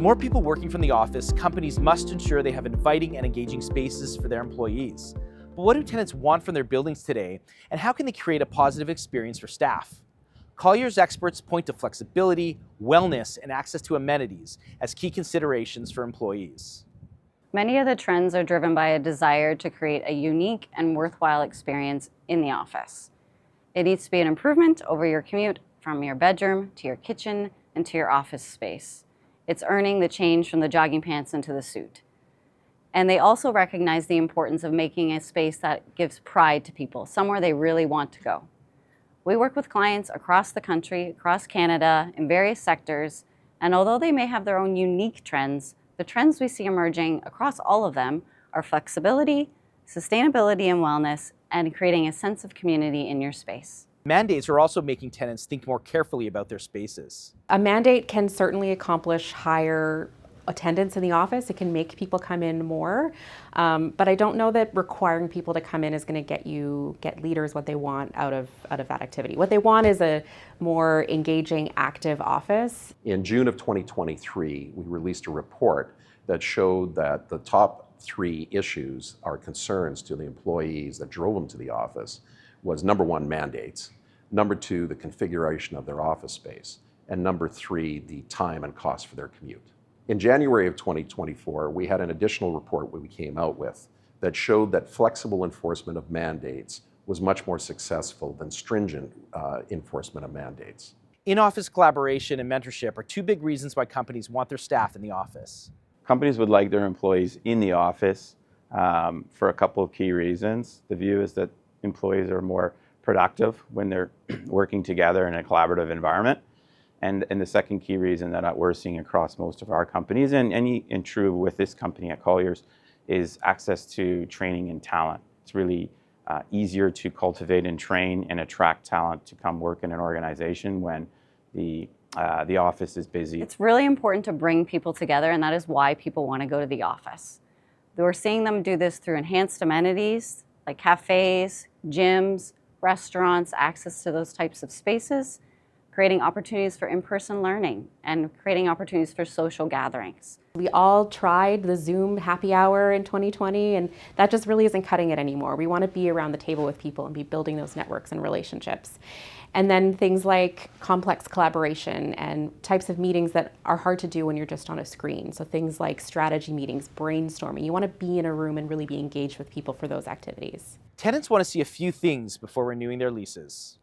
more people working from the office, companies must ensure they have inviting and engaging spaces for their employees. But what do tenants want from their buildings today, and how can they create a positive experience for staff? Colliers experts point to flexibility, wellness, and access to amenities as key considerations for employees. Many of the trends are driven by a desire to create a unique and worthwhile experience in the office. It needs to be an improvement over your commute from your bedroom to your kitchen and to your office space. It's earning the change from the jogging pants into the suit. And they also recognize the importance of making a space that gives pride to people, somewhere they really want to go. We work with clients across the country, across Canada, in various sectors, and although they may have their own unique trends, the trends we see emerging across all of them are flexibility, sustainability and wellness, and creating a sense of community in your space. Mandates are also making tenants think more carefully about their spaces. A mandate can certainly accomplish higher attendance in the office. It can make people come in more, but I don't know that requiring people to come in is going to get leaders what they want out of that activity. What they want is a more engaging, active office. In June of 2023, we released a report that showed that the top 3 issues or concerns to the employees that drove them to the office was number 1, mandates, number 2, the configuration of their office space, and number 3, the time and cost for their commute. In January of 2024, we had an additional report we came out with that showed that flexible enforcement of mandates was much more successful than stringent enforcement of mandates. In-office collaboration and mentorship are 2 big reasons why companies want their staff in the office. Companies would like their employees in the office for a couple of key reasons. The view is that employees are more productive when they're working together in a collaborative environment. And the second key reason that we're seeing across most of our companies, and true with this company at Colliers, is access to training and talent. It's really easier to cultivate and train and attract talent to come work in an organization when the office is busy. It's really important to bring people together, and that is why people want to go to the office. We're seeing them do this through enhanced amenities like cafes, gyms, restaurants, access to those types of spaces, creating opportunities for in-person learning and creating opportunities for social gatherings. We all tried the Zoom happy hour in 2020, and that just really isn't cutting it anymore. We want to be around the table with people and be building those networks and relationships. And then things like complex collaboration and types of meetings that are hard to do when you're just on a screen. So things like strategy meetings, brainstorming. You want to be in a room and really be engaged with people for those activities. Tenants want to see a few things before renewing their leases.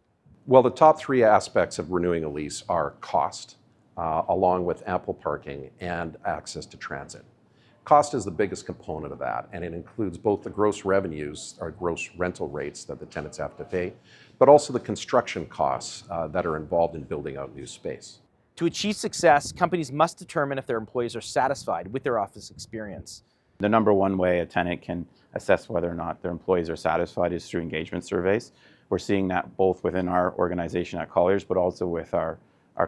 Well, the top 3 aspects of renewing a lease are cost, along with ample parking and access to transit. Cost is the biggest component of that, and it includes both the gross revenues or gross rental rates that the tenants have to pay, but also the construction costs that are involved in building out new space. To achieve success, companies must determine if their employees are satisfied with their office experience. The number 1 way a tenant can assess whether or not their employees are satisfied is through engagement surveys. We're seeing that both within our organization at Colliers, but also with our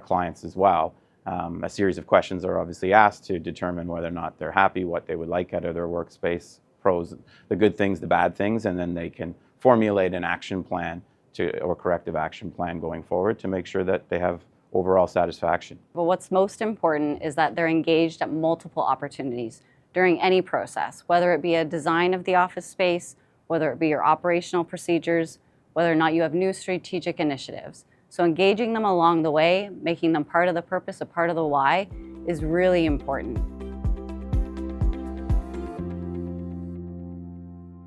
clients as well. A series of questions are obviously asked to determine whether or not they're happy, what they would like out of their workspace, pros, the good things, the bad things, and then they can formulate an action plan or corrective action plan going forward to make sure that they have overall satisfaction. But what's most important is that they're engaged at multiple opportunities during any process, whether it be a design of the office space, whether it be your operational procedures, whether or not you have new strategic initiatives. So engaging them along the way, making them part of the purpose, a part of the why, is really important.